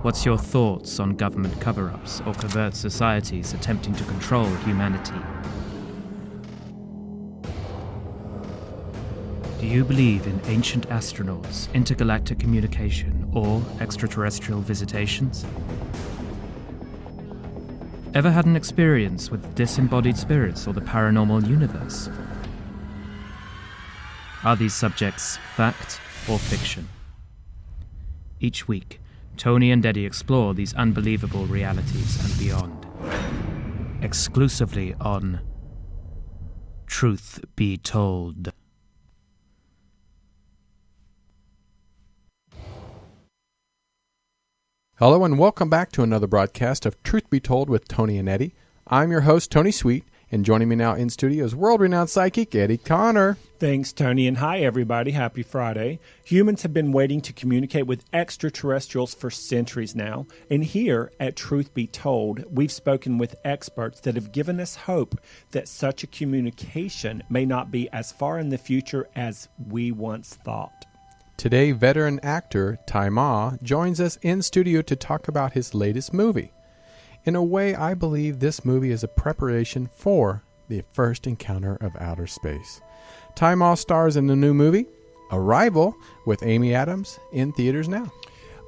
What's your thoughts on government cover-ups or covert societies attempting to control humanity? Do you believe in ancient astronauts, intergalactic communication, or extraterrestrial visitations? Ever had an experience with disembodied spirits or the paranormal universe? Are these subjects fact or fiction? Each week, Tony and Eddie explore these unbelievable realities and beyond. Exclusively on Truth Be Told. Hello and welcome back to another broadcast of Truth Be Told with Tony and Eddie. I'm your host, Tony Sweet, and joining me now in studio is world-renowned psychic Eddie Connor. Thanks, Tony, and hi, everybody. Happy Friday. Humans have been waiting to communicate with extraterrestrials for centuries now, and here at Truth Be Told, we've spoken with experts that have given us hope that such a communication may not be as far in the future as we once thought. Today, veteran actor Tzi Ma joins us in studio to talk about his latest movie. In a way, I believe this movie is a preparation for the first encounter of outer space. Tzi Ma stars in the new movie, Arrival, with Amy Adams, in theaters now.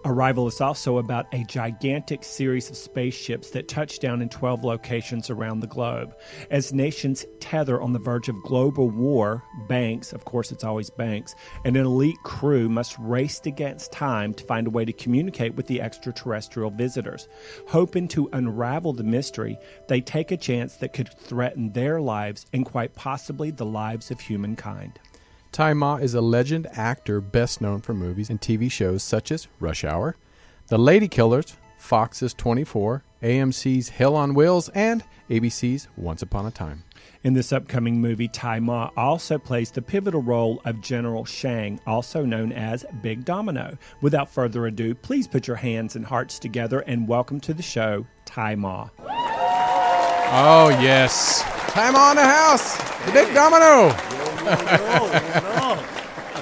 Arrival is also about a gigantic series of spaceships that touch down in 12 locations around the globe. As nations tether on the verge of global war, banks, of course it's always banks, and an elite crew must race against time to find a way to communicate with the extraterrestrial visitors. Hoping to unravel the mystery, they take a chance that could threaten their lives and quite possibly the lives of humankind. Tzi Ma is a legend actor best known for movies and TV shows such as Rush Hour, The Lady Killers, Fox's 24, AMC's Hell on Wheels, and ABC's Once Upon a Time. In this upcoming movie, Tzi Ma also plays the pivotal role of General Shang, also known as Big Domino. Without further ado, please put your hands and hearts together and welcome to the show, Tzi Ma. Oh, yes. Tzi Ma in the house. The Big Domino.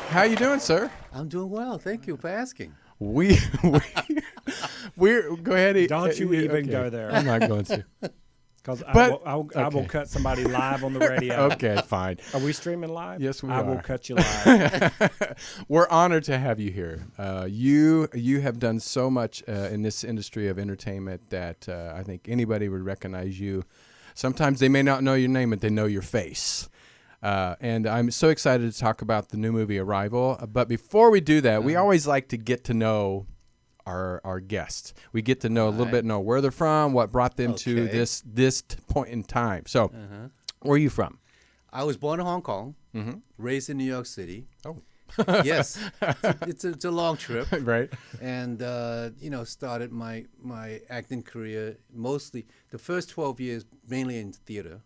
How you doing, sir? I'm doing well. Thank you for asking. We're go ahead. Don't you even go there. I'm not going to. Because I will cut somebody live on the radio. Okay, fine. Are we streaming live? Yes, we are. are. I will cut you live. We're honored to have you here. You have done so much in this industry of entertainment that I think anybody would recognize you. Sometimes they may not know your name, but they know your face. And I'm so excited to talk about the new movie Arrival. But before we do that, we always like to get to know our guests. We get to know a little bit, know where they're from, what brought them to this point in time. So, where are you from? I was born in Hong Kong, raised in New York City. Oh. Yes, it's a long trip, right? And started my acting career mostly the first 12 years mainly in theater.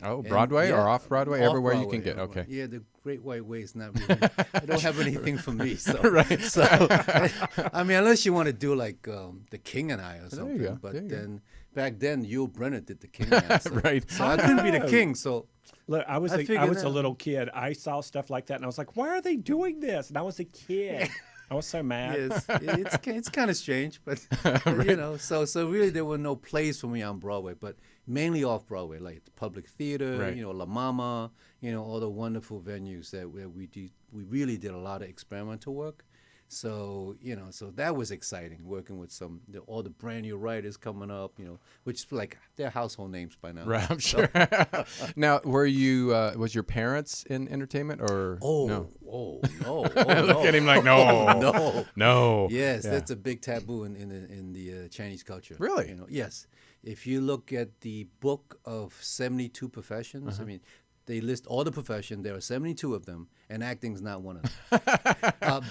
Oh, Broadway or off Broadway, everywhere you can get. Okay. Yeah, the Great White Way is not really. I don't have anything for me. So, right. So, I mean, unless you want to do like The King and I or something. There you go. But then back then, Yul Brynner did The King and I. So, right. So I couldn't be the king. So. Look, I was a little kid. I saw stuff like that, and I was like, "Why are they doing this?" And I was a kid. I was so mad. Yes, it's kind of strange, but right. So really there were no plays for me on Broadway, but mainly off Broadway, like the Public Theater, right. La Mama, all the wonderful venues where we really did a lot of experimental work. So so that was exciting, working with all the brand new writers coming up, which like they're household names by now. Right, I'm sure. Now, were you? Was your parents in entertainment or no? Oh no! Look at him like no. Yes, that's a big taboo in the Chinese culture. Really? Yes. If you look at the book of 72 professions, I mean, they list all the professions. There are 72 of them, and acting's not one of them.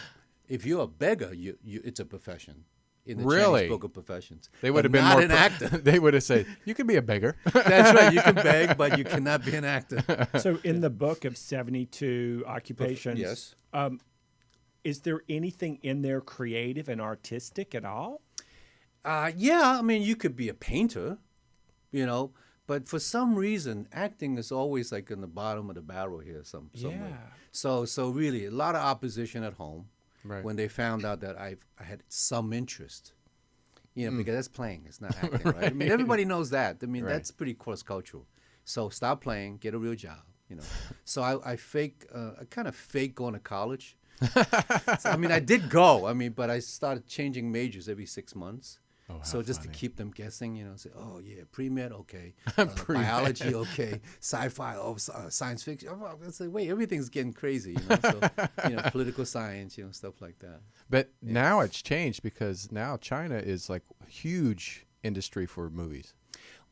If you're a beggar, it's a profession in the Chinese book of professions. They would have been not more an actor. They would have said, "You can be a beggar." That's right. You can beg, but you cannot be an actor. So, in the book of 72 occupations, yes, is there anything in there creative and artistic at all? Yeah. I mean, you could be a painter, but for some reason, acting is always like in the bottom of the barrel here, somewhere. So really, a lot of opposition at home. Right. When they found out that I had some interest you know, because that's playing. It's not acting, right? I mean, everybody knows that. I mean, Right. that's pretty cross-cultural. So stop playing, get a real job, you know. So I kind of fake going to college. So, I mean, I did go. I mean, but I started changing majors every 6 months. Oh, how So just to funny. keep them guessing, you know, say, oh yeah, pre-med, okay, Pre-med. biology, okay, sci-fi, science fiction. I say, wait, everything's getting crazy, you know. So, you know, political science, you know, stuff like that. But now it's changed because now China is like a huge industry for movies.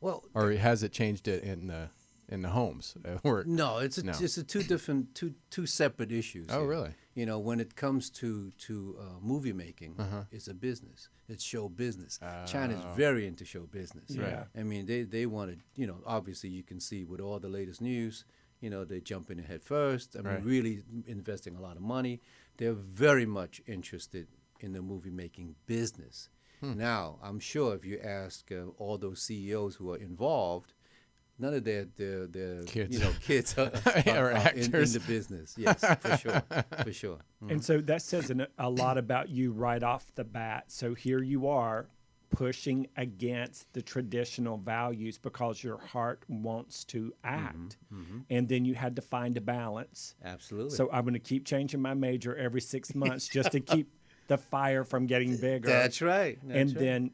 Well, Or has it changed it in the homes? Or no, it's No. just a two separate issues. Oh, here. really? You know, when it comes to movie making, Uh-huh. it's a business. It's show business. China's very into show business. Yeah. I mean, they want to, you know, obviously you can see with all the latest news, you know, they jump in head first. I mean, Right. really investing a lot of money. They're very much interested in the movie making business. Now, I'm sure if you ask all those CEOs who are involved, none of their Kids. you know, kids are, Or in actors. the business. Yes, for sure, for sure. And so that says a lot about you right off the bat. So here you are pushing against the traditional values because your heart wants to act. And then you had to find a balance. Absolutely. So I'm going to keep changing my major every 6 months just to keep the fire from getting bigger. That's right. And then,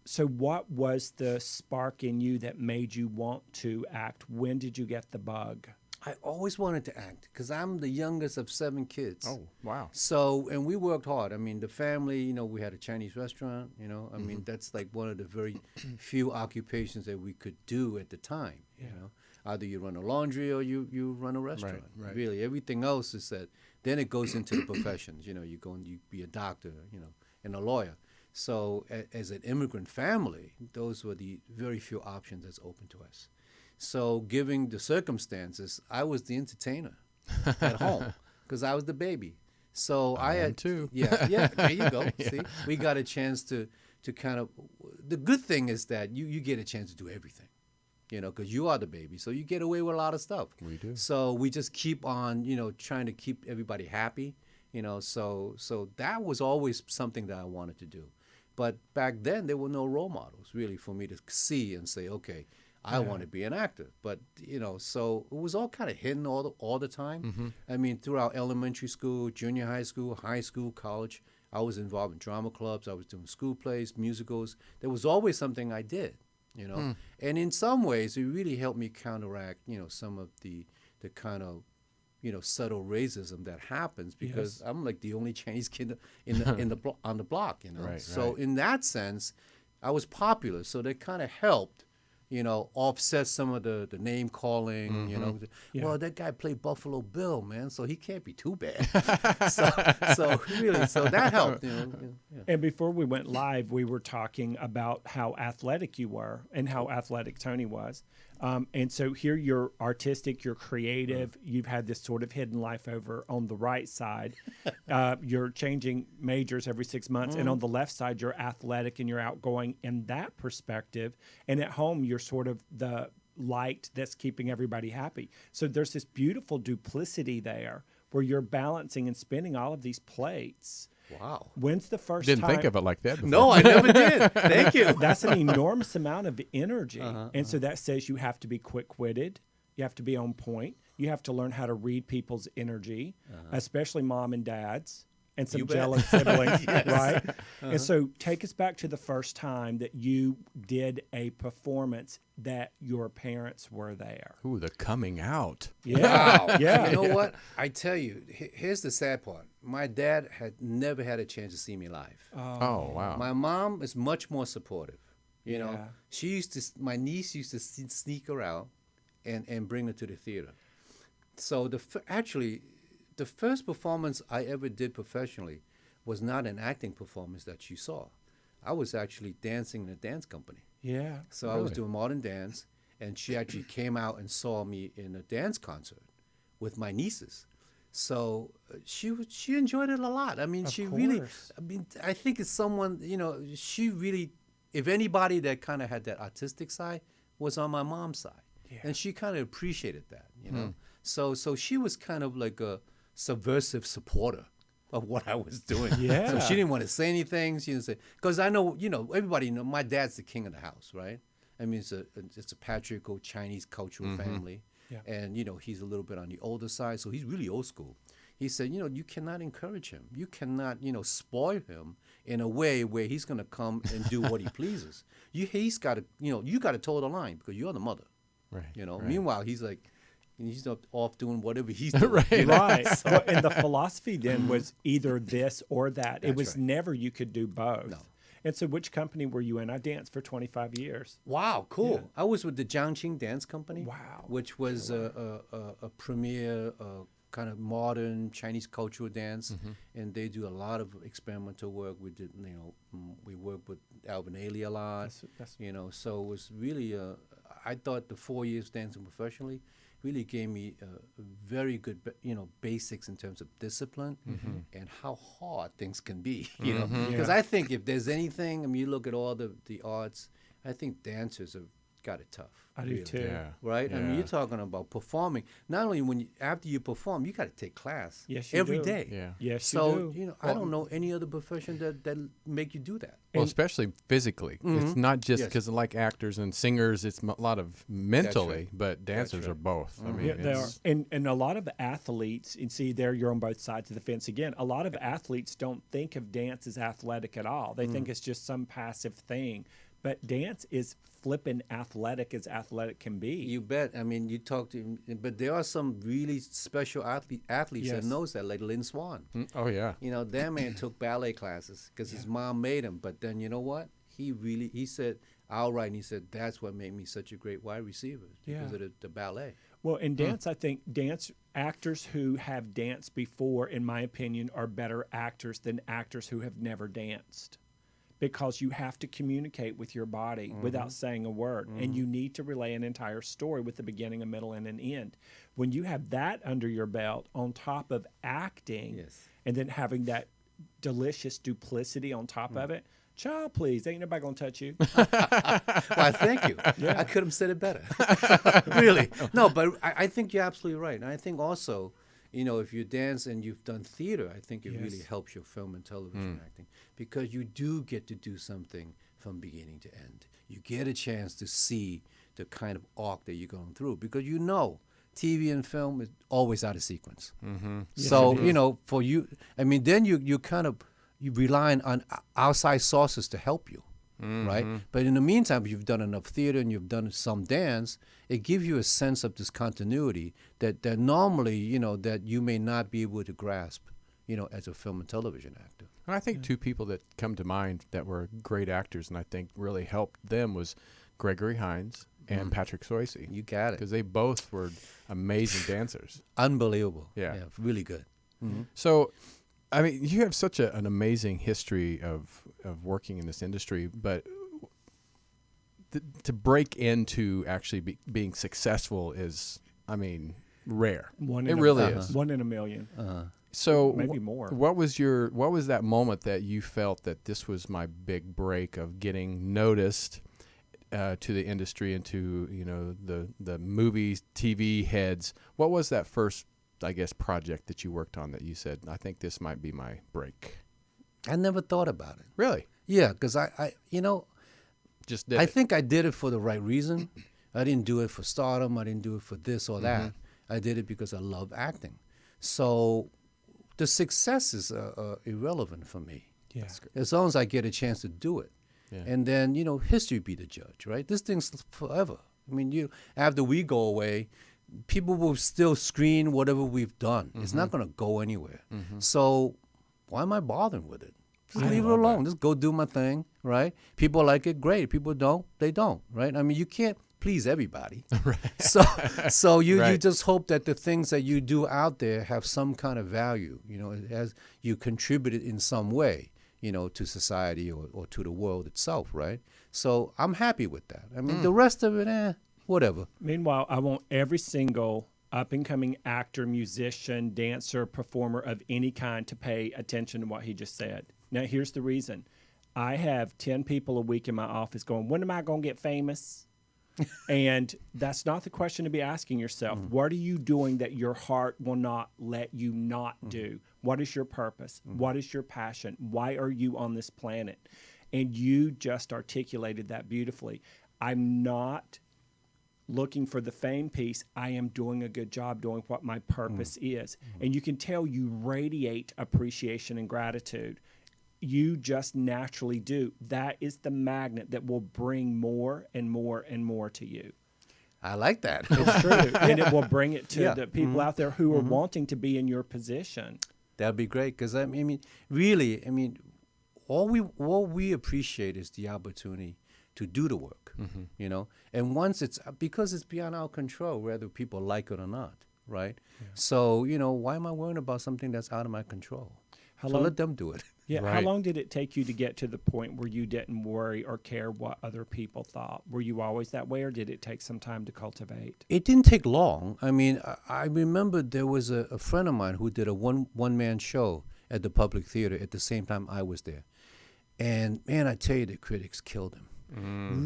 so what was the spark in you that made you want to act? When did you get the bug? I always wanted to act because I'm the youngest of 7 kids. Oh, wow. So, and we worked hard. I mean, the family, you know, we had a Chinese restaurant, you know. I mean, that's like one of the very few occupations that we could do at the time, you know. Either you run a laundry or you run a restaurant. right. Really, everything else is that. Then it goes into the professions, you know. You go and you be a doctor, you know, and a lawyer. So as an immigrant family, those were the very few options that's open to us. So given the circumstances, I was the entertainer at home because I was the baby. So I am had too. Yeah, there you go. See, we got a chance to kind of. The good thing is that you get a chance to do everything, you know, because you are the baby, so you get away with a lot of stuff. We do. So we just keep on, you know, trying to keep everybody happy, you know. So that was always something that I wanted to do. But back then, there were no role models really for me to see and say, okay, I want to be an actor. But, you know, so it was all kind of hidden all the time. I mean, throughout elementary school, junior high school, college, I was involved in drama clubs. I was doing school plays, musicals. There was always something I did, you know. And in some ways, it really helped me counteract, you know, some of the kind of, you know, subtle racism that happens because I'm like the only Chinese kid on the block, you know. Right, so right. in that sense, I was popular, so that kind of helped, you know, offset some of the name calling, you know. Well, that guy played Buffalo Bill, man, so he can't be too bad. so really, so that helped, you know. Yeah. And before we went live, we were talking about how athletic you were and how athletic Tony was. And so here you're artistic, you're creative, you've had this sort of hidden life over on the right side. You're changing majors every 6 months. And on the left side, you're athletic and you're outgoing in that perspective. And at home, you're sort of the light that's keeping everybody happy. So there's this beautiful duplicity there where you're balancing and spinning all of these plates. Wow. When's the first Didn't time? think of it like that before. No, I never did. Thank you. That's an enormous amount of energy. And so that says you have to be quick-witted. You have to be on point. You have to learn how to read people's energy, especially mom and dads and some You bet. jealous siblings, right? And so take us back to the first time that you did a performance that your parents were there. Ooh, the coming out. Yeah. Wow. Yeah. You know what? I tell you, here's the sad part. My dad had never had a chance to see me live. Oh, wow. My mom is much more supportive. You know, Yeah. she used to. My niece used to sneak her out and bring her to the theater. So actually, the first performance I ever did professionally was not an acting performance that you saw. I was actually dancing in a dance company. Yeah. So I was doing modern dance, and she actually came out and saw me in a dance concert with my nieces. So she enjoyed it a lot. I mean, Of she really. course. I mean, I think it's someone, you know. She really, if anybody that kind of had that artistic side, was on my mom's side, and she kind of appreciated that, you know. So she was kind of like a subversive supporter of what I was doing. Yeah. So she didn't want to say anything. She didn't say, because I know, everybody know my dad's the king of the house, right? I mean, it's a patriarchal Chinese cultural family. Yeah. And, he's a little bit on the older side, so he's really old school. He said, you cannot encourage him. You cannot, spoil him in a way where he's going to come and do what he pleases. He's got to, you got to toe the line because you're the mother. Right. Right. Meanwhile, he's like, he's off doing whatever he's doing. Right. Right. Well, and the philosophy then was either this or that. It That's was right. never you could do both. No. And so which company were you in? I danced for 25 years. Wow, cool. Yeah. I was with the Jiangqing Dance Company. Wow. Which was a premier kind of modern Chinese cultural dance, and they do a lot of experimental work. We did, we worked with Alvin Ailey a lot. That's So it was really. I thought the 4 years dancing professionally really gave me very good, basics in terms of discipline and how hard things can be. Because I think if there's anything, I mean, you look at all the arts, I think dancers have got it tough. I do really. too. Yeah. Right? I mean, Yeah. you're talking about performing. Not only after you perform, you got to take class Yes, you every do. day. Yeah. Yes, So, you do. I don't know any other profession that make you do that. Well, especially physically. It's not just Yes. because like actors and singers, it's a lot of mentally, but dancers right. are both. I mean, Yeah, they are. it's, And a lot of athletes, and see there you're on both sides of the fence again, a lot of athletes don't think of dance as athletic at all. They think it's just some passive thing. But dance is flippin' athletic as athletic can be. You bet. I mean, you talk to, but there are some really special athletes Yes. that knows that, like Lynn Swan. oh, yeah. That man took ballet classes because his mom made him. But then you know what? He said outright, and he said that's what made me such a great wide receiver because Yeah. of the ballet. Well, in dance, I think dance actors who have danced before, in my opinion, are better actors than actors who have never danced. Because you have to communicate with your body without saying a word. And you need to relay an entire story with a beginning, a middle, and an end. When you have that under your belt on top of acting Yes. and then having that delicious duplicity on top of it, child, please, ain't nobody going to touch you. Why, thank you. I could have said it better. Really. No, but I think you're absolutely right. And I think also, if you dance and you've done theater, I think it really Yes. helps your film and television acting because you do get to do something from beginning to end. You get a chance to see the kind of arc that you're going through because TV and film is always out of sequence. Yes, So, it is. for you, I mean, then you kind of, you relying on outside sources to help you. Right? But in the meantime, if you've done enough theater and you've done some dance, it gives you a sense of this continuity that normally, that you may not be able to grasp, as a film and television actor. I think two people that come to mind that were great actors and I think really helped them was Gregory Hines and Patrick Swayze. You got it. Because they both were amazing dancers. Unbelievable. Yeah. Really good. So, I mean, you have such an amazing history of working in this industry, but to break into actually being successful is, I mean, rare. It really is. One in a million. So Maybe more. What was that moment that you felt that this was my big break of getting noticed to the industry and to the movies, TV heads? What was that first, I guess, project that you worked on that you said, I think this might be my break? I never thought about it. Really? Yeah, because I Just did I it. think I did it for the right reason. I didn't do it for stardom. I didn't do it for this or that. I did it because I love acting. So the success is irrelevant for me. Yeah. As long as I get a chance to do it. Yeah. And then, history be the judge, right? This thing's forever. I mean, after we go away, people will still screen whatever we've done. It's not going to go anywhere. So why am I bothering with it? Just leave it alone. Just go do my thing, right? People like it, great. People don't, they don't, right? I mean, you can't please everybody. So you Right. just hope that the things that you do out there have some kind of value, as you contributed in some way, to society or to the world itself, right? So I'm happy with that. I mean, the rest of it, whatever. Meanwhile, I want every single up-and-coming actor, musician, dancer, performer of any kind to pay attention to what he just said. Now, here's the reason. I have 10 people a week in my office going, when am I going to get famous? And that's not the question to be asking yourself. What are you doing that your heart will not let you not do? What is your purpose? What is your passion? Why are you on this planet? And you just articulated that beautifully. I'm not looking for the fame piece. I am doing a good job doing what my purpose is. And you can tell you radiate appreciation and gratitude. You just naturally do. That is the magnet that will bring more and more and more to you. I like that. It's true. And it will bring it to Yeah. the people out there who are wanting to be in your position. That'd be great, because I mean, really, I mean, all we appreciate is the opportunity to do the work, you know. And once it's because it's beyond our control, whether people like it or not, right? Yeah. So you know, why am I worrying about something that's out of my control? So let them do it. Yeah. Right. How long did it take you to get to the point where you didn't worry or care what other people thought? Were you always that way, or did it take some time to cultivate? It didn't take long. I mean, I remember there was a friend of mine who did a one-man show at the Public Theater at the same time I was there. And, man, I tell you, the critics killed him.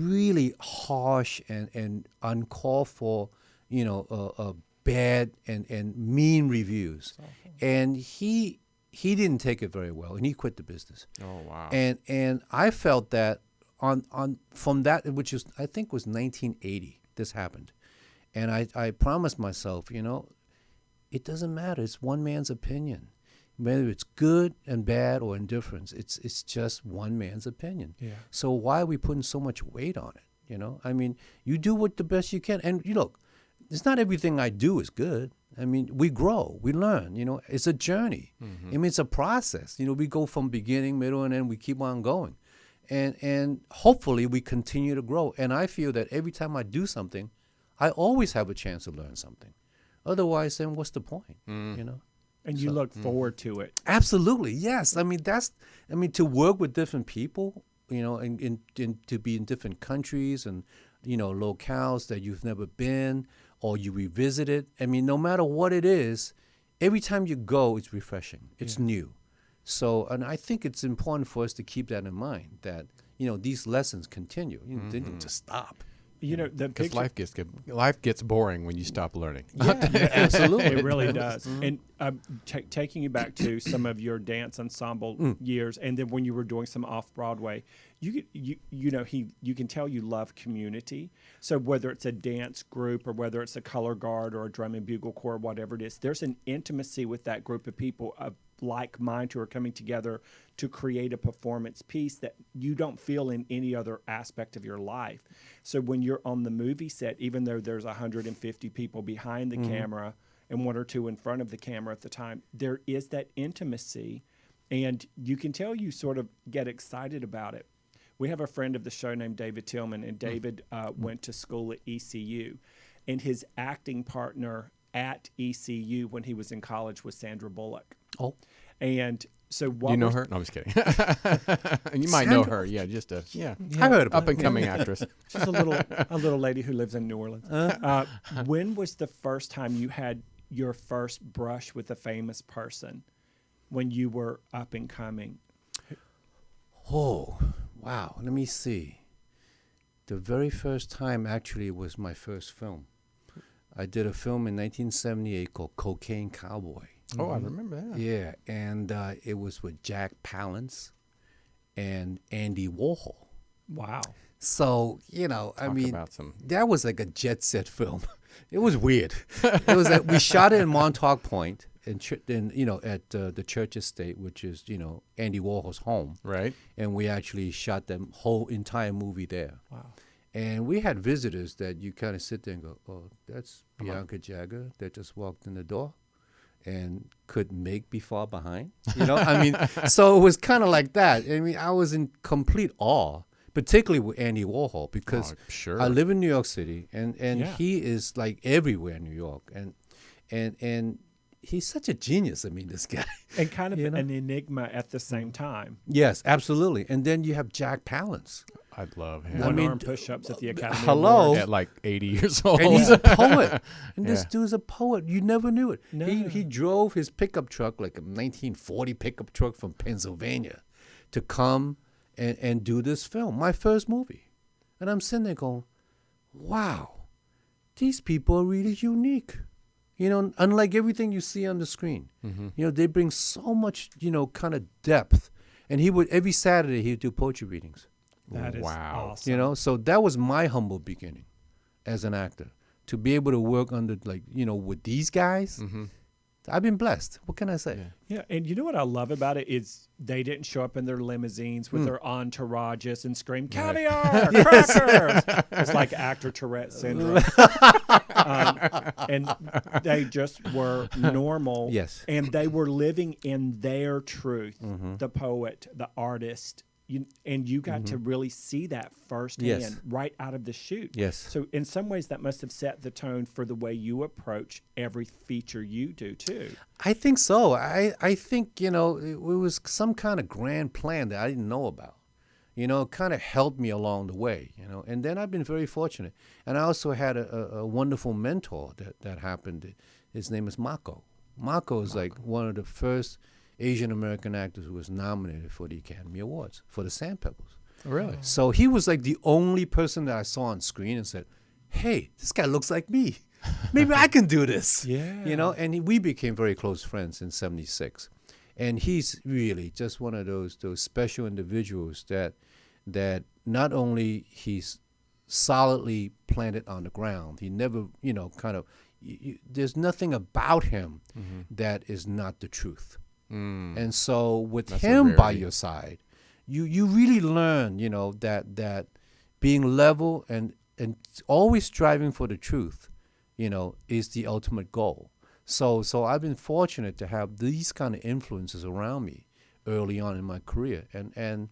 Really harsh and uncalled for, you know, bad and mean reviews. And he didn't take it very well, and he quit the business. Oh, wow. And I felt that from that, which is I think was 1980, this happened, and I promised myself, you know, it doesn't matter. It's one man's opinion, whether it's good and bad or indifference. It's just one man's opinion. Yeah. So why are we putting so much weight on it? You know, I mean, you do what the best you can, and you look, it's not everything I do is good. I mean, we grow, we learn, you know, it's a journey. I mean, it's a process. You know, we go from beginning, middle, and end, we keep on going. And hopefully we continue to grow. And I feel that every time I do something, I always have a chance to learn something. Otherwise, then what's the point, you know? And you look forward to it. Absolutely, yes. I mean, to work with different people, you know, and to be in different countries and, you know, locales that you've never been, or you revisit it. I mean, no matter what it is, every time you go, it's refreshing. It's new. So, and I think it's important for us to keep that in mind, that, you know, these lessons continue. You know, they don't just stop. You know, the Because picture, life gets boring when you stop learning. Yeah, absolutely. it really does. And taking you back to some of your dance ensemble years, and then when you were doing some off Broadway, you know you can tell you love community. So whether it's a dance group or whether it's a color guard or a drum and bugle corps, whatever it is, there's an intimacy with that group of people of like mind who are coming together to create a performance piece that you don't feel in any other aspect of your life. So when you're on the movie set, even though there's 150 people behind the camera and one or two in front of the camera at the time, there is that intimacy, and you can tell you sort of get excited about it. We have a friend of the show named David Tillman, and David went to school at ECU, and his acting partner at ECU when he was in college was Sandra Bullock. Oh. And so what You know was- her? No, I'm just kidding. You might know her. Yeah, just a I heard about up and coming actress. She's a little lady who lives in New Orleans. When was the first time you had your first brush with a famous person when you were up and coming? Oh, wow. Let me see. The very first time actually was my first film. I did a film in 1978 called Cocaine Cowboy. Oh, I remember that. Yeah, and it was with Jack Palance and Andy Warhol. Wow. So, you know, I Talk mean, about some- that was like a jet set film. It was weird. It was like we shot it in Montauk Point, and you know, at the Church Estate, which is, you know, Andy Warhol's home. Right. And we actually shot the whole entire movie there. Wow. And we had visitors that you kind of sit there and go, oh, that's Bianca Jagger that just walked in the door and couldn't make Be Far Behind. You know, I mean, so it was kind of like that. I mean, I was in complete awe, particularly with Andy Warhol, because sure. I live in New York City, and Yeah. he is like everywhere in New York. And he's such a genius. I mean, this guy. And kind of You know? an enigma at the same time. Yes, absolutely. And then you have Jack Palance. I'd love him. One mean, arm push-ups at the Academy hello? Awards. At like 80 years old. And he's a poet. And this Yeah. dude's a poet. You never knew it. No. He drove his pickup truck, like a 1940 pickup truck from Pennsylvania, to come and do this film, my first movie. And I'm sitting there going, wow, these people are really unique. You know, unlike everything you see on the screen. Mm-hmm. You know, they bring so much, you know, kind of depth. And he would, every Saturday, he would do poetry readings. That is Wow. awesome. You know, so that was my humble beginning as an actor. To be able to work under, like, you know, with these guys, Mm-hmm. I've been blessed. What can I say? Yeah, and you know what I love about it is they didn't show up in their limousines with their entourages and scream caviar, crackers. It's like actor Tourette syndrome. And they just were normal. Yes. And they were living in their truth, the poet, the artist. And you got to really see that firsthand Yes. right out of the chute. Yes. So in some ways that must have set the tone for the way you approach every feature you do too. I think so. I think, you know, it was some kind of grand plan that I didn't know about. You know, it kind of helped me along the way, you know. And then I've been very fortunate. And I also had a wonderful mentor that happened. His name is Mako. Mako is like one of the first Asian American actors who was nominated for the Academy Awards for the Sandpeppers. Really? So he was like the only person that I saw on screen and said, hey, this guy looks like me. Maybe I can do this. Yeah. You know, and we became very close friends in '76. And he's really just one of those special individuals that not only he's solidly planted on the ground, he never, you know, kind of, there's nothing about him that is not the truth. And so with That's a him by rarity. your side, you really learn, you know, that being level and always striving for the truth, you know, is the ultimate goal. So I've been fortunate to have these kind of influences around me early on in my career, and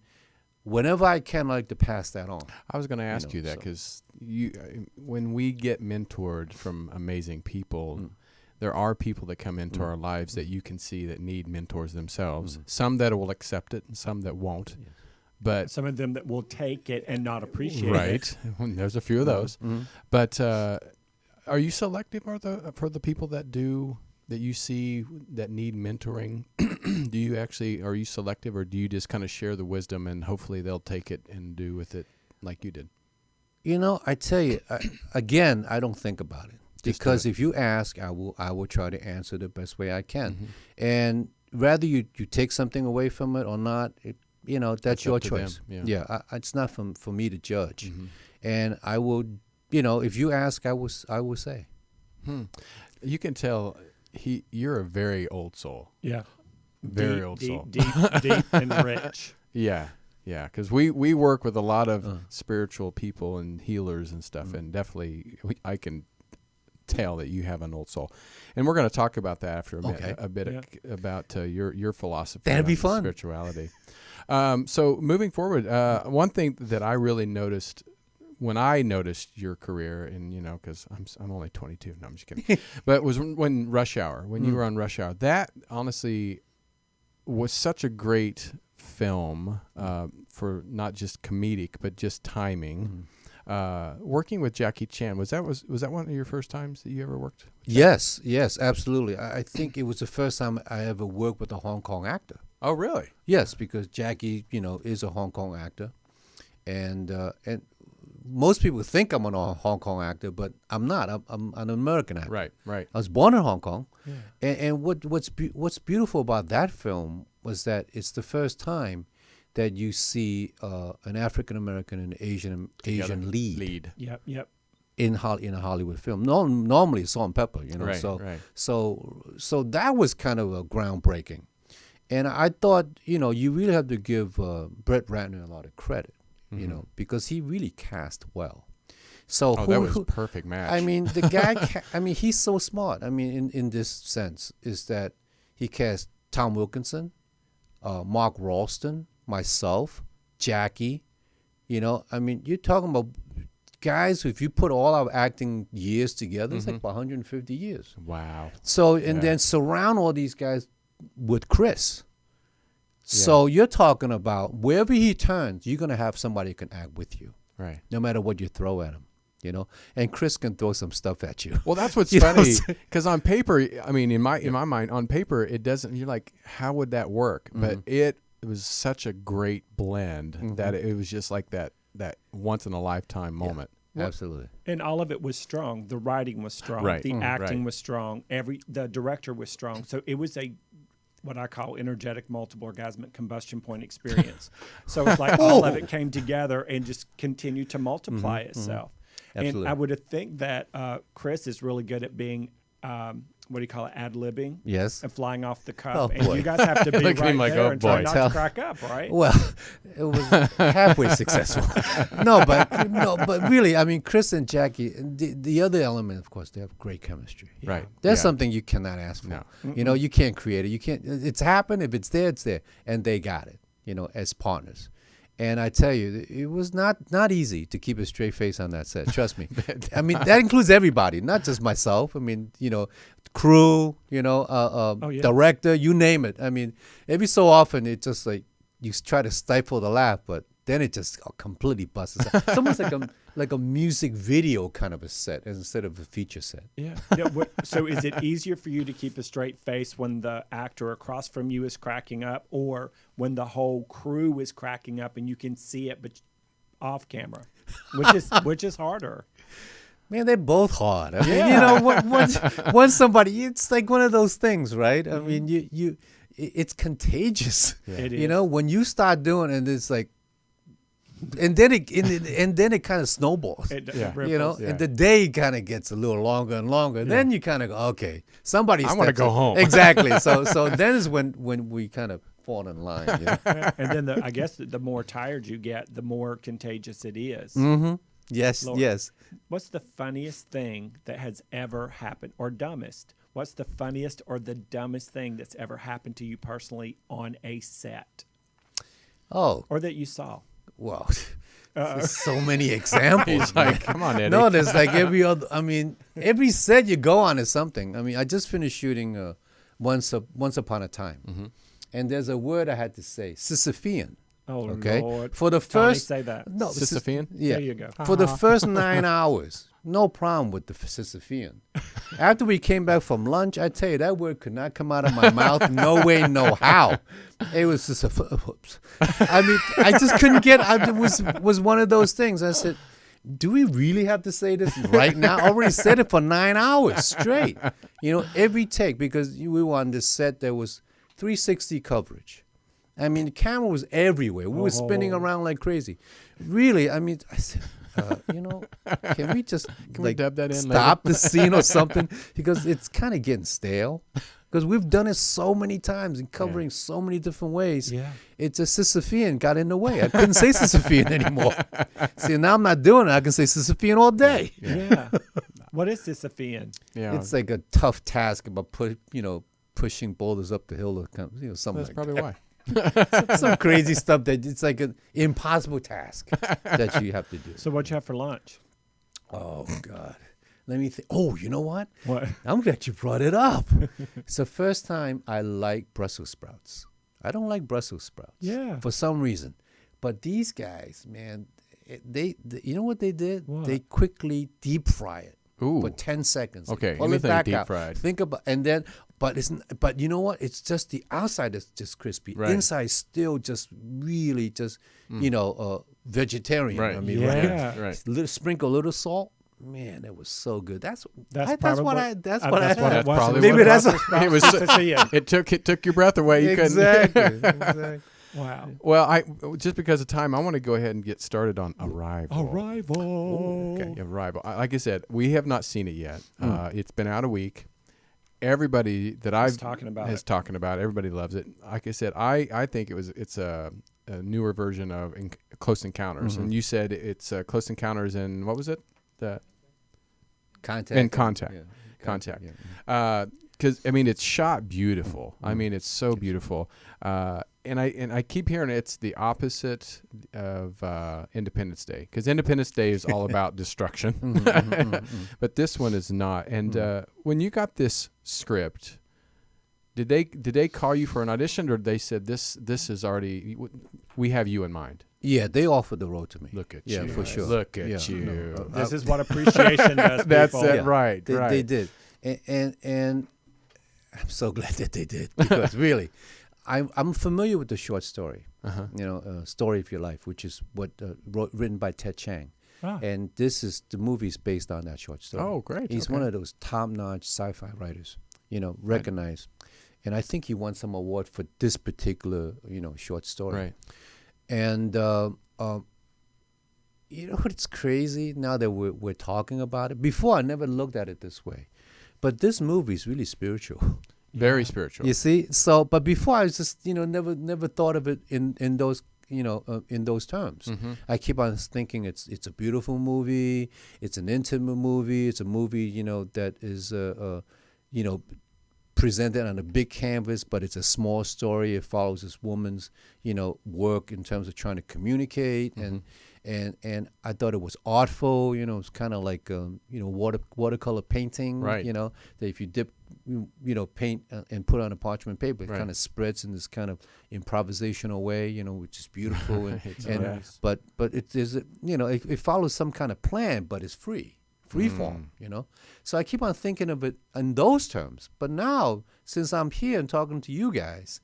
whenever I can, I like to pass that on. I was going to ask know, you that so- because when we get mentored from amazing people, there are people that come into our lives that you can see that need mentors themselves. Some that will accept it and some that won't. But Some of them that will take it and not appreciate it. right, there's a few of those. But are you selective for the people that you see that need mentoring? Are you selective, or do you just kind of share the wisdom and hopefully they'll take it and do with it like you did? You know, I tell you, again, I don't think about it. Just do Because it. if you ask, I will try to answer the best way I can. And whether you take something away from it or not, you know, that's It's your up to them, choice. yeah. It's not for me to judge. And I will, you know, if you ask, I will say. You can tell you're a very old soul. Yeah. Very Deep, old deep, soul. deep and rich. Yeah, because we work with a lot of spiritual people and healers and stuff, and definitely I can tell that you have an old soul, and we're going to talk about that after a bit about your philosophy. That'd be on fun. Spirituality. So moving forward, one thing that I really noticed when I noticed your career, and you know, because I'm only 22. No, I'm just kidding. But it was when Rush Hour, when you were on Rush Hour. That honestly was such a great film for not just comedic but just timing. Working with Jackie Chan, was that one of your first times that you ever worked with Jackie? Yes, absolutely. I think it was the first time I ever worked with a Hong Kong actor. Oh, really? Yes, because Jackie, you know, is a Hong Kong actor, and most people think I'm a Hong Kong actor, but I'm not. I'm an American actor. Right. I was born in Hong Kong, and what's beautiful about that film was that it's the first time that you see an African American and Asian lead Yep. in a Hollywood film. Normally it's salt and pepper, you know. Right, so right. so that was kind of a groundbreaking, and I thought, you know, you really have to give Brett Ratner a lot of credit, you know, because he really cast well. So Oh, that was a perfect match. I mean, the guy. He's so smart. I mean, in this sense, is that he cast Tom Wilkinson, Mark Ralston, myself, Jackie. You know, I mean, you're talking about guys who, if you put all our acting years together, it's like 150 years. Wow. So, and then surround all these guys with Chris. So you're talking about wherever he turns, you're going to have somebody who can act with you, Right. no matter what you throw at him, you know. And Chris can throw some stuff at you. Well, that's what's You know what I'm funny, saying? because on paper, I mean, in my mind, on paper, it doesn't. You're like, how would that work? But it was such a great blend that it was just like that once in a lifetime moment. Absolutely. And all of it was strong. The writing was strong. Right. The acting right. was strong. The director was strong. So it was what I call energetic multiple orgasmic combustion point experience. So it's like all of it came together and just continued to multiply itself. Absolutely. And I would think that Chris is really good at being, what do you call it, ad-libbing? Yes. And flying off the cuff. Oh, and boy. you guys have to be Look at right him like, there oh, and try boy. not to crack up, right? Well, it was halfway successful. No, but really, I mean, Chris and Jackie, the other element, of course, they have great chemistry. Right. There's Yeah. something you cannot ask for. No. You know, you can't create it. You can't. It's happened. If it's there, it's there, and they got it. You know, as partners. And I tell you, it was not easy to keep a straight face on that set. Trust me. I mean, that includes everybody, not just myself. I mean, you know, crew, you know, yeah. director, you name it. I mean, every so often, it just like you try to stifle the laugh, but then it just completely busts out. It's almost like a music video kind of a set instead of a feature set. Yeah. So is it easier for you to keep a straight face when the actor across from you is cracking up, or when the whole crew is cracking up and you can see it but off camera, which is harder? Man, they're both hard. I mean, you know, once somebody, it's like one of those things, right? I mean, it's contagious. Yeah. It You is. know, when you start doing it, it's like, and then it kind of snowballs. It Yeah. ripples. You know, Yeah. and the day kind of gets a little longer and longer. Then you kind of go, okay, somebody. I wanna steps go up. home. Exactly. So then is when we kind of fall in line. You know? And then I guess the more tired you get, the more contagious it is. Mm-hmm. Yes. Lord. Yes. What's the funniest thing that has ever happened, or dumbest? What's the funniest or the dumbest thing that's ever happened to you personally on a set, Oh, or that you saw? well, there's so many examples. He's like, come on, Eddie. No, there's like every other. I mean, every set you go on is something. I mean, I just finished shooting Once Upon a Time, and there's a word I had to say, Sisyphean. Oh, Okay, Lord. for the Tony, first say that. no Sisyphean? Yeah, There you go. For the first 9 hours, no problem with the Sisyphean. After we came back from lunch, I tell you that word could not come out of my mouth. No way, no how. It was just I mean, I just couldn't get. It was one of those things. I said, do we really have to say this right now? I already said it for 9 hours straight. You know, every take, because we were on this set, there was 360 coverage. I mean, the camera was everywhere. We were spinning around like crazy. Really, I mean, I said, you know, can we just we dub that in stop the scene or something? Because it's kind of getting stale. Because we've done it so many times and covering so many different ways. Yeah. It's a Sisyphean got in the way. I couldn't say Sisyphean anymore. See, now I'm not doing it. I can say Sisyphean all day. Yeah. What is Sisyphean? Yeah. It's like a tough task about pushing boulders up the hill or something That's like probably that. why. Some crazy stuff that it's like an impossible task that you have to do. So what'd you have for lunch? Oh God, let me think. Oh, you know what? What? I'm glad you brought it up. It's the first time I like Brussels sprouts. I don't like Brussels sprouts. Yeah. For some reason, but these guys, man, they you know what they did? What? They quickly deep fry it. Ooh. For 10 seconds. Okay, Pull it anything back deep out. fried. Think about, and then, but you know what? It's just the outside that's just crispy. Right. Inside still just really just, vegetarian. Right. I mean, Yeah. Right. Sprinkle a little salt. Man, it was so good. That's what probably- I that's had. what it That's was. probably It Maybe was that's Brussels sprouts It was and Sisyphean. It took your breath away. You exactly. couldn't. exactly. Wow. Well, just because of time, I want to go ahead and get started on Arrival. Arrival. Okay, Arrival. Like I said, we have not seen it yet. It's been out a week. Everybody that I've talking about is it. talking about it. Everybody loves it. Like I said, I think it's a newer version of Close Encounters, and you said it's Close Encounters in what was it? Contact. In Contact. Yeah. Contact. Yeah. Because I mean, it's shot beautiful. I mean, it's so beautiful. And I keep hearing it's the opposite of Independence Day, because Independence Day is all about destruction, but this one is not. And when you got this script, did they call you for an audition, or they said this is already, we have you in mind? Yeah, they offered the role to me. Look at Yeah, you. for sure. Look at Yeah, you. no, This is what appreciation does. That's people. it. Yeah. Right. They did, and I'm so glad that they did, because really, I'm familiar with the short story, Story of Your Life, which is written by Ted Chiang, And the movie's based on that short story. Oh, great. He's Okay. one of those top-notch sci-fi writers, recognized. And I think he won some award for this particular, short story. Right. And you know what's crazy now that we're talking about it? Before, I never looked at it this way. But this movie is really spiritual. Very spiritual. You see? So, but before I was just, never thought of it in those, in those terms. Mm-hmm. I keep on thinking it's a beautiful movie. It's an intimate movie. It's a movie, that is, presented on a big canvas, but it's a small story. It follows this woman's, work in terms of trying to communicate, Mm-hmm. and I thought it was artful. It's kind of like watercolor painting. Right. That if you dip, paint and put on a parchment paper, it Right. kind of spreads in this kind of improvisational way. Which is beautiful. It's and nice. but it is it follows some kind of plan, but it's free form. So I keep on thinking of it in those terms. But now, since I'm here and talking to you guys,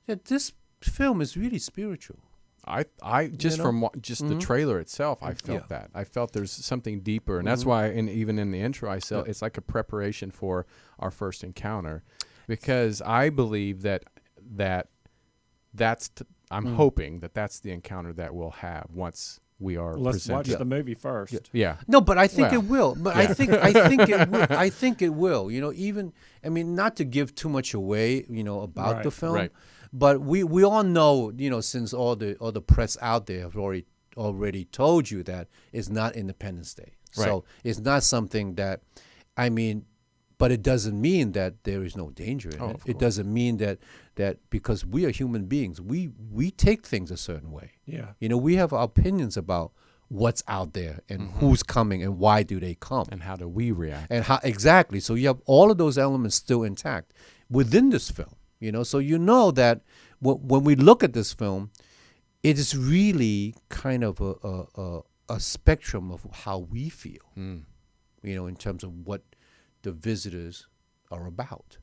that this film is really spiritual. I just from the trailer itself, I felt Yeah. that. I felt there's something deeper, and that's why, even in the intro, I said it's like a preparation for our first encounter, because I believe I'm hoping that's the encounter that we'll have once we are Let's watch presented. the movie first. Yeah. No, but I think Well, it will. But yeah. I think it will. Even not to give too much away, about the Right, film. right. But we all know, since all the press out there have already told you that it's not Independence Day. Right. So it's not something that, but it doesn't mean that there is no danger in Oh, it. of It course. doesn't mean that because we are human beings, we take things a certain way. Yeah. We have our opinions about what's out there and who's coming and why do they come And how do we react? and how exactly. So you have all of those elements still intact within this film. So that when we look at this film, it is really kind of a spectrum of how we feel. In terms of what the visitors are about.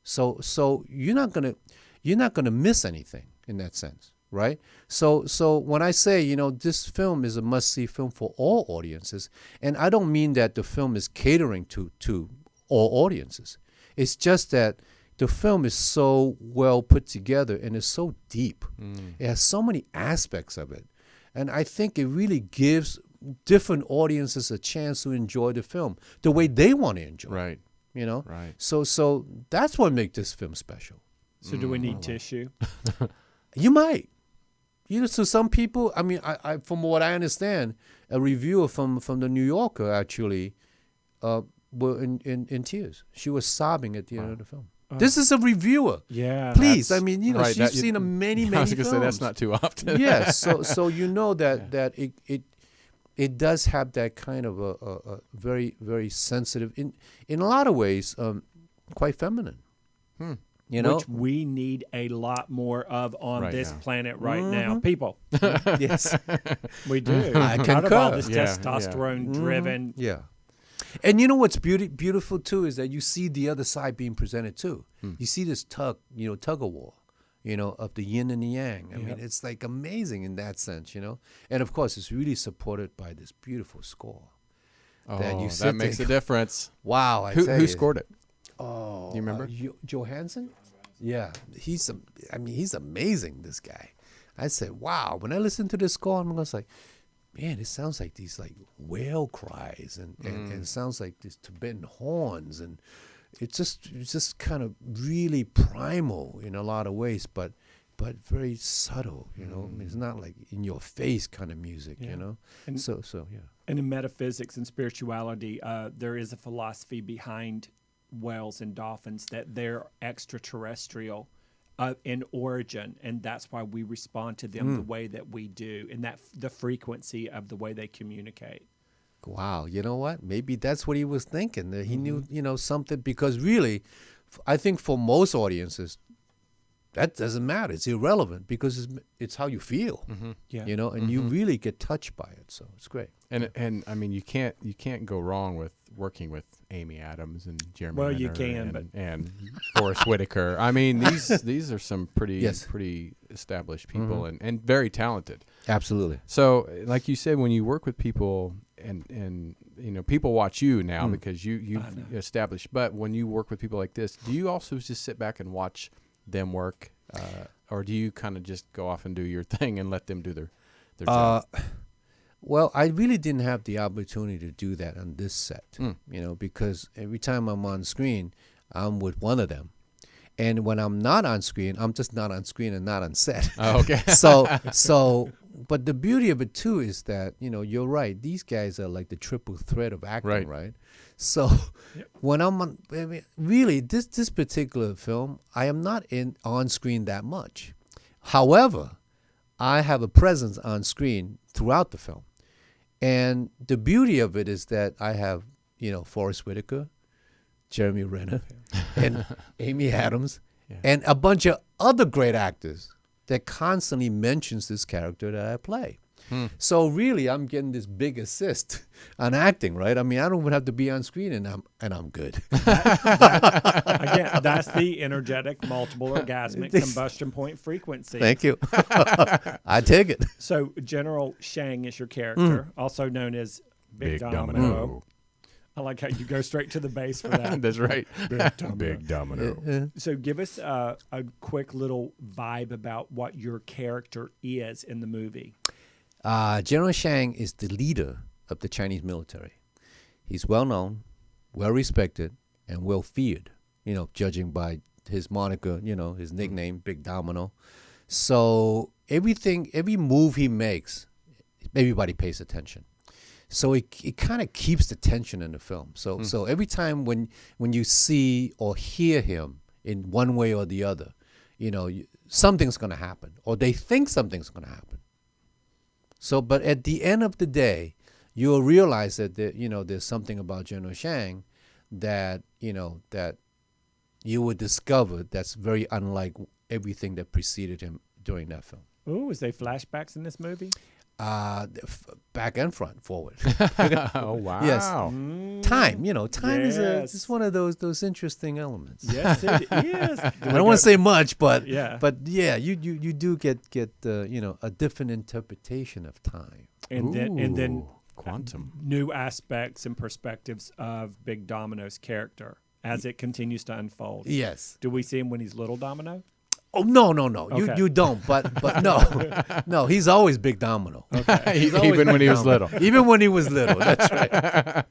So you're not gonna miss anything in that sense, right? So when I say this film is a must-see film for all audiences, and I don't mean that the film is catering to all audiences. It's just that the film is so well put together and it's so deep. It has so many aspects of it, and I think it really gives different audiences a chance to enjoy the film the way they want to enjoy. Right. Right. So that's what makes this film special. So do we need tissue? You might. So some people, I from what I understand, a reviewer from the New Yorker actually were in tears. She was sobbing at the end of the film. This is a reviewer. Yeah. Please, Right, she's that- seen many I was films. gonna say that's not too often. Yes, so that it does have that kind of a very, very sensitive, in a lot of ways, quite feminine. Which we need a lot more of on Right this now. planet right now. People, Yes, we do. I Out of all concur. this Yeah, testosterone-driven. yeah. And you know what's beautiful too is that you see the other side being presented too. You see this tug of war, of the yin and the yang. I mean, it's like amazing in that sense, And of course, it's really supported by this beautiful score. That makes a difference. Wow, Who scored it? Oh, you remember? Johansson? Yeah, he's amazing. This guy. I said, wow. When I listened to this score, I'm just like, man, it sounds like these like whale cries and it sounds like these Tibetan horns, and it's just kind of really primal in a lot of ways, but very subtle. I mean, it's not like in your face kind of music. And- So yeah. And in metaphysics and spirituality, there is a philosophy behind whales and dolphins that they're extraterrestrial in origin, and that's why we respond to them the way that we do, and that the frequency of the way they communicate. Wow, you know what? Maybe that's what he was thinking. That he knew, something, because really, I think for most audiences, that doesn't matter. It's irrelevant because it's how you feel, Yeah. and you really get touched by it. So it's great. And I mean, you can't go wrong with working with Amy Adams and Jeremy Well, you Renner can, and Forrest Whitaker. I mean, these are some pretty Yes. pretty established people and very talented. Absolutely. So, like you said, when you work with people and people watch you now because you've established. But when you work with people like this, do you also just sit back and watch them work, or do you kind of just go off and do your thing and let them do their job? Well, I really didn't have the opportunity to do that on this set, because every time I'm on screen, I'm with one of them. And when I'm not on screen, I'm just not on screen and not on set. Oh, okay. But the beauty of it too is that, you're right. These guys are like the triple threat of acting, right? So when I'm on, really, this particular film, I am not on screen that much. However, I have a presence on screen throughout the film. And the beauty of it is that I have, Forrest Whitaker, Jeremy Renner, and Amy Adams, and a bunch of other great actors that constantly mentions this character that I play. So really, I'm getting this big assist on acting, right? I mean, I don't even have to be on screen, and I'm good. Again, that's the energetic, multiple orgasmic combustion point frequency. Thank you. I take it. So General Shang is your character, also known as Big Domino. I like how you go straight to the base for that. That's right. Big Domino. So give us a quick little vibe about what your character is in the movie. General Shang is the leader of the Chinese military. He's well known, well respected, and well feared, judging by his moniker, his nickname, Big Domino. So every move he makes, everybody pays attention. So it kind of keeps the tension in the film. So every time when you see or hear him in one way or the other, something's going to happen, or they think something's going to happen. So, but at the end of the day, you'll realize that there's something about General Shang that that you would discover that's very unlike everything that preceded him during that film. Ooh, is there flashbacks in this movie? Back and front, forward. Oh wow! Yes, time. Time is just one of those interesting elements. Yes, it is. I don't want to say much, but yeah, you do get a different interpretation of time, and then quantum new aspects and perspectives of Big Domino's character as it continues to unfold. Yes. Do we see him when he's little Domino? Oh no! Okay. You don't. But no. He's always Big Domino. Okay. Even when he was little. Even when he was little. That's right.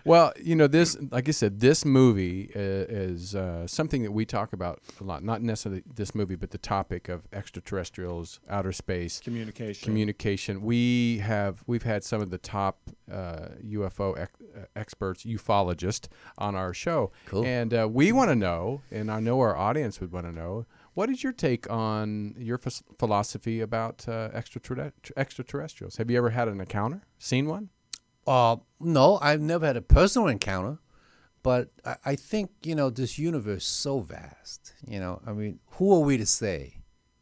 Well, this, like I said, this movie is something that we talk about a lot. Not necessarily this movie, but the topic of extraterrestrials, outer space, communication. We've had some of the top UFO experts, ufologists, on our show. Cool. And we want to know, and I know our audience would want to know, what is your take on your philosophy about extraterrestrials? Have you ever had an encounter? Seen one? No, I've never had a personal encounter, but I think, this universe is so vast, I mean, who are we to say,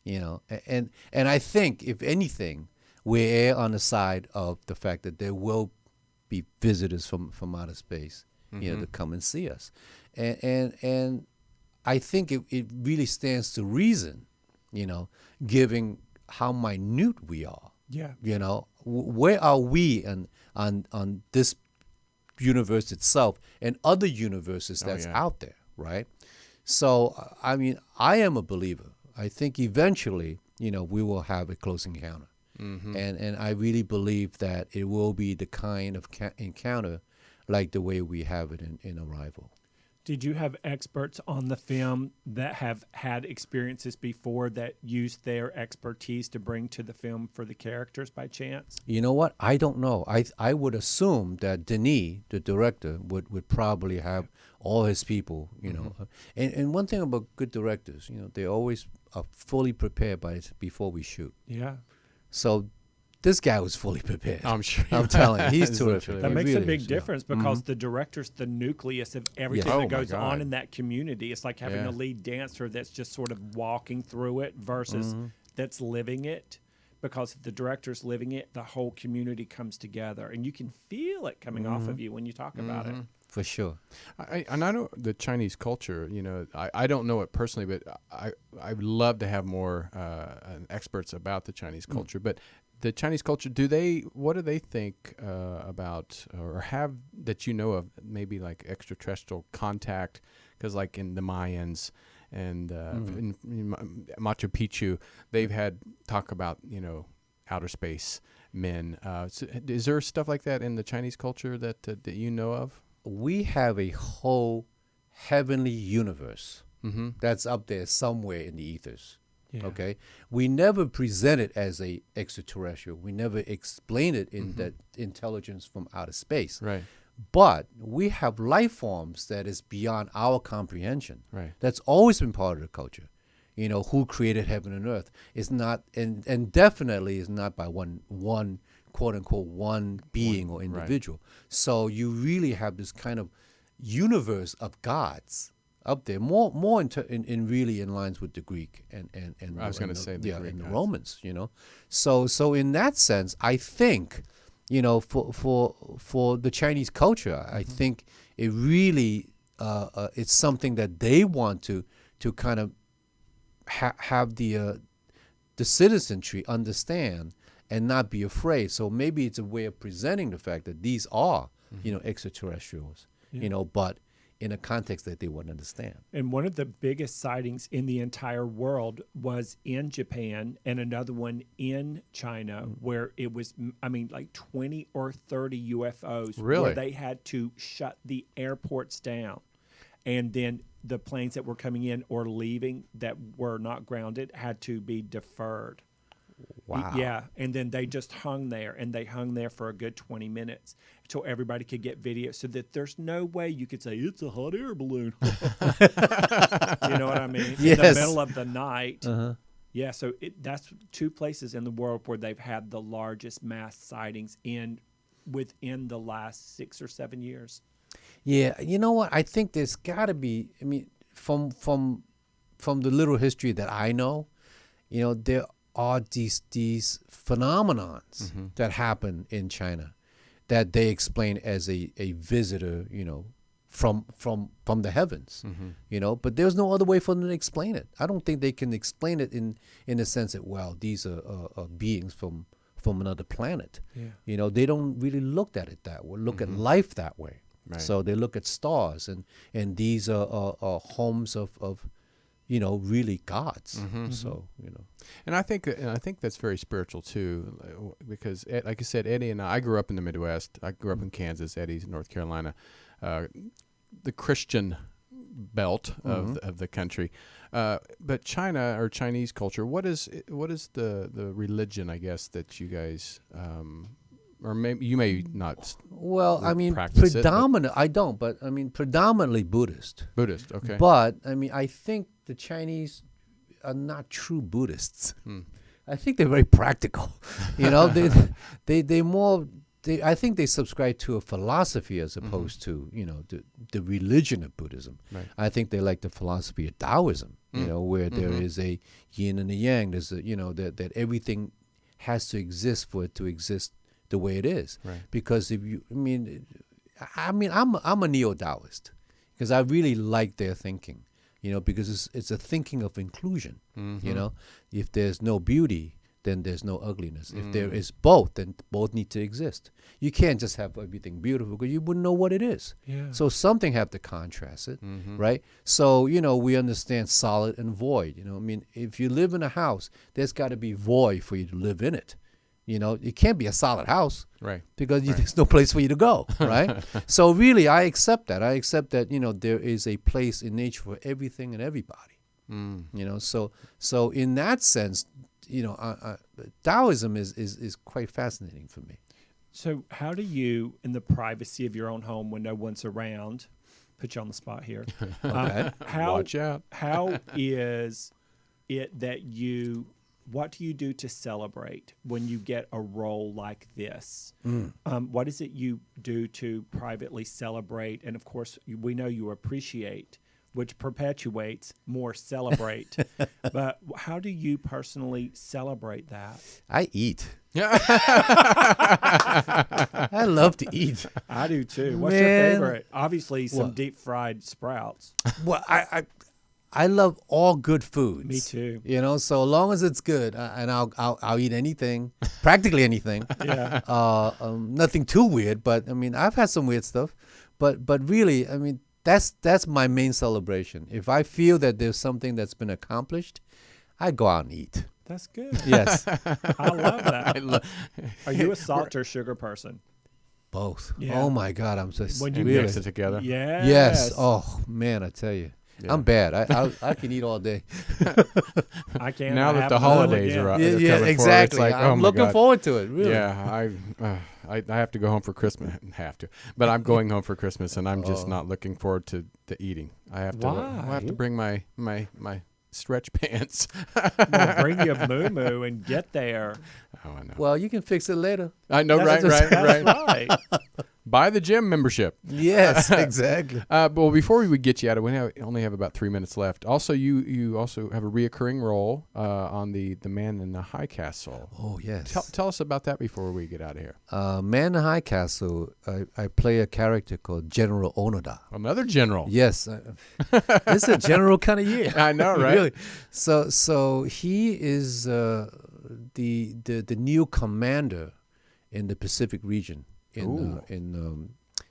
and I think, if anything, we err on the side of the fact that there will be visitors from outer space, to come and see us. And I think it really stands to reason, given how minute we are. Yeah. Where are we on this universe itself and other universes that's out there, right? So, I mean, I am a believer. I think eventually, we will have a close encounter. And I really believe that it will be the kind of encounter like the way we have it in Arrival. Did you have experts on the film that have had experiences before that used their expertise to bring to the film for the characters by chance? You know what? I don't know. I would assume that Denis, the director, would probably have all his people, And one thing about good directors, they always are fully prepared before we shoot. Yeah. So this guy was fully prepared. I'm sure. I'm telling you, he's terrific. That makes really a big is, difference because the director's the nucleus of everything Yes. that Oh, my goes God. on in that community. It's like having a lead dancer that's just sort of walking through it versus that's living it. Because if the director's living it, the whole community comes together. And you can feel it coming off of you when you talk about it. For sure. I know the Chinese culture, I don't know it personally, but I would love to have more experts about the Chinese culture. But the Chinese culture, what do they think about, or have that you know of, maybe like extraterrestrial contact? Because like in the Mayans and in Machu Picchu, they've had talk about, outer space men. So is there stuff like that in the Chinese culture that you know of? We have a whole heavenly universe Mm-hmm. that's up there somewhere in the ethers. Yeah. Okay, we never present it as a extraterrestrial. We never explain it in that intelligence from outer space. Right. But we have life forms that is beyond our comprehension. Right. That's always been part of the culture. Who created heaven and earth is not, and definitely is not by one quote unquote one being or individual. So you really have this kind of universe of gods up there, more in really in lines with the Greek and I was going to say the Greek and the gods. Romans. So in that sense, I think for the Chinese culture, I think it really it's something that they want to kind of have the citizenry understand and not be afraid. So maybe it's a way of presenting the fact that these are extraterrestrials, but in a context that they wouldn't understand. And one of the biggest sightings in the entire world was in Japan, and another one in China, where it was, like 20 or 30 UFOs. Really? Where they had to shut the airports down. And then the planes that were coming in or leaving that were not grounded had to be deferred. Wow. Yeah, and then they just hung there, and they hung there for a good 20 minutes until everybody could get video, so that there's no way you could say, it's a hot air balloon. You know what I mean? Yes. In the middle of the night. Uh-huh. Yeah, so that's two places in the world where they've had the largest mass sightings within the last 6 or 7 years. Yeah, you know what? I think there's got to be. From the little history that I know, there are these phenomenons that happen in China that they explain as a visitor, from the heavens, But there's no other way for them to explain it. I don't think they can explain it in the sense that, well, these are beings from another planet. Yeah. They don't really look at it that way. Look at life that way. Right. So they look at stars, and these are homes of really gods. So And I think that's very spiritual too, because like I said, Eddie and I grew up in the Midwest. I grew up in Kansas. Eddie's in North Carolina, the Christian belt of the country. But China or Chinese culture, what is the religion, I guess, that you guys or maybe you may not. Well, practice I don't, but predominantly Buddhist. Buddhist, okay. But I think the Chinese are not true Buddhists. I think they're very practical. They more. I think they subscribe to a philosophy as opposed to the religion of Buddhism. Right. I think they like the philosophy of Taoism. Where there is a yin and a yang. There's a that everything has to exist for it to exist the way it is. Right. Because if you, I'm a neo-Taoist because I really like their thinking, because it's a thinking of inclusion. If there's no beauty, then there's no ugliness. If there is both, then both need to exist. You can't just have everything beautiful because you wouldn't know what it is. Yeah. So something have to contrast it, right? So, we understand solid and void. If you live in a house, there's got to be void for you to live in it. It can't be a solid house, Right. Because there's no place for you to go, right? So really, I accept that. I accept that there is a place in nature for everything and everybody. So in that sense, Taoism is quite fascinating for me. So how do you, in the privacy of your own home when no one's around, put you on the spot here, Okay. Watch out. How is it that what do you do to celebrate when you get a role like this? What is it you do to privately celebrate? And of course, we know you appreciate, which perpetuates more celebrate. But how do you personally celebrate that? I eat. I love to eat. I do too. What's your Man. favorite? Obviously, some What? deep fried sprouts. Well, I love all good foods. Me too. You know, so long as it's good, and I'll eat anything, practically anything. Yeah. Nothing too weird, but I mean, I've had some weird stuff, but really, I mean, that's my main celebration. If I feel that there's something that's been accomplished, I go out and eat. That's good. Yes, I love that. Are you a salt or sugar person? both. Yeah. Oh my God, I'm just When you You really. mix it together. Yes. Yes. Oh man, I tell you, Yeah. I'm bad. I can eat all day. I can't. Now I that have the to go holidays again. are up. Yeah, they're yeah, coming forward, exactly. It's like, oh I'm my looking God. forward to it. Really. Yeah, I have to go home for Christmas. Have to, but I'm going home for Christmas, and I'm just not looking forward to the eating. I have to. I have to bring my stretch pants. Well, bring you a moo and get there. Oh, I know. Well, you can fix it later. I know, right. That's right. Buy the gym membership. Yes, exactly. Well, before we would get you out of, we only have about 3 minutes left. Also, you also have a reoccurring role on the Man in the High Castle. Oh yes. Tell us about that before we get out of here. Man in the High Castle. I play a character called General Onoda. Another general. Yes, it's a general kind of year. I know, right? Really. So he is the new commander in the Pacific region.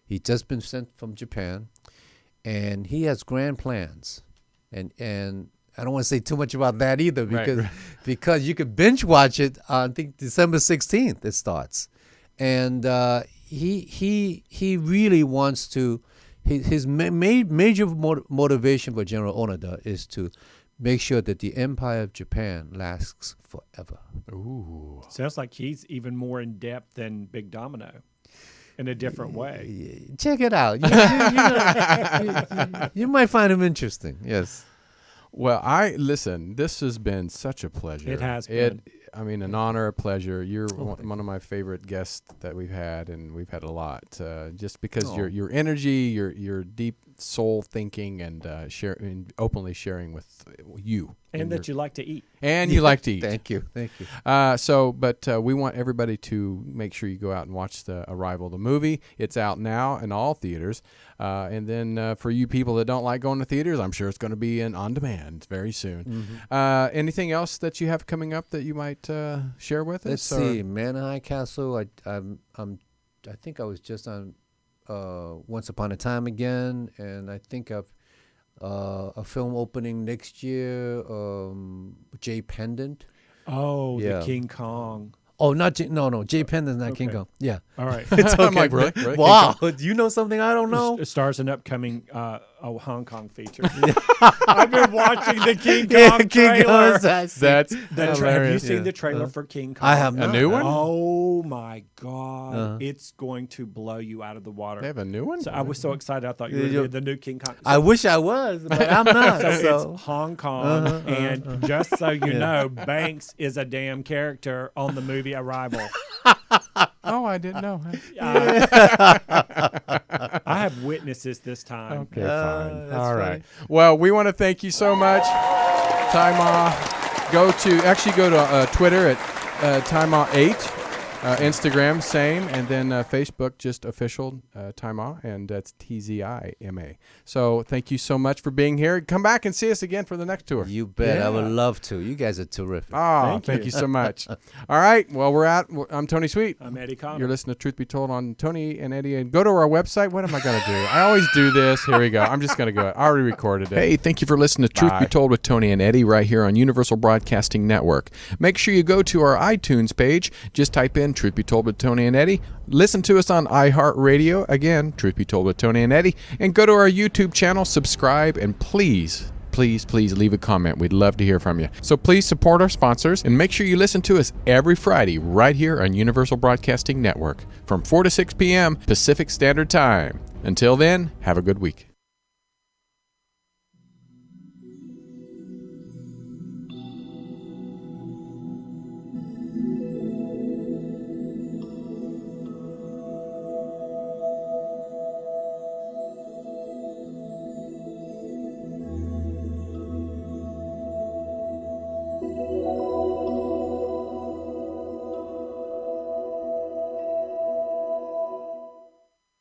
He's just been sent from Japan, and he has grand plans, and I don't want to say too much about that either because you could binge watch it on, I think, December 16th it starts, and he really wants to. His major motivation for General Onoda is to make sure that the Empire of Japan lasts forever. Ooh. Sounds like he's even more in depth than Big Domino, in a different way. Check it out. You might find him interesting. Yes. Well, listen. This has been such a pleasure. It has been. I mean, an honor, a pleasure. You're one of my favorite guests that we've had, and we've had a lot. Just because your energy, your deep soul thinking, and openly sharing with you, And that you like to eat. and you like to eat. Thank you. But we want everybody to make sure you go out and watch the Arrival, the movie. It's out now in all theaters. And then for you people that don't like going to theaters, I'm sure it's going to be on demand very soon. Mm-hmm. Anything else that you have coming up that you might share with Let's us? see. Man in High Castle. I think I was just on Once Upon a Time again, and I think I've a film opening next year. Jay Pendant. Oh, Yeah. the King Kong. Oh, not Jay. No. Jay Pendant's not King Okay. Kong. Yeah. All right. It's okay. I'm like, really? Really? Wow. Do you know something I don't know? It stars an upcoming Hong Kong feature. I've been watching the King Kong Yeah, King trailer. Kong's That's Have you hilarious. seen the trailer for King Kong? I have A not. new one? Oh my God! Uh-huh. It's going to blow you out of the water. They have a new one? So I was so excited. I thought you were Yeah, going to be the new King Kong. I wish I was, but I'm not. So So, it's Hong Kong, and just so you know, Banks is a damn character on the movie Arrival. Oh, I didn't know. I have witnesses this time. Okay, fine. that's All funny. right. Well, we want to thank you so much, Tzi Ma. Go to Twitter at Tzi Ma 8. Instagram, same, and then Facebook, just official Tzi Ma, and that's TZIMA. So thank you so much for being here. Come back and see us again for the next tour. you bet. I would Yeah. love to. You guys are terrific. Oh, thank you so much. All right. Well, we're out. I'm Tony Sweet. I'm Eddie Connor. You're listening to Truth Be Told on Tony and Eddie. And go to our website. What am I going to do? I always do this. Here we go. I'm just going to go. I already recorded it. Hey, thank you for listening to Truth Be Told with Tony and Eddie right here on Universal Broadcasting Network. Make sure you go to our iTunes page. Just type in Truth Be Told with Tony and Eddie. Listen to us on iHeartRadio. Again, Truth Be Told with Tony and Eddie. And go to our YouTube channel, subscribe, and please leave a comment. We'd love to hear from you. So please support our sponsors and make sure you listen to us every Friday right here on Universal Broadcasting Network from 4 to 6 p.m. Pacific Standard Time. Until then, have a good week.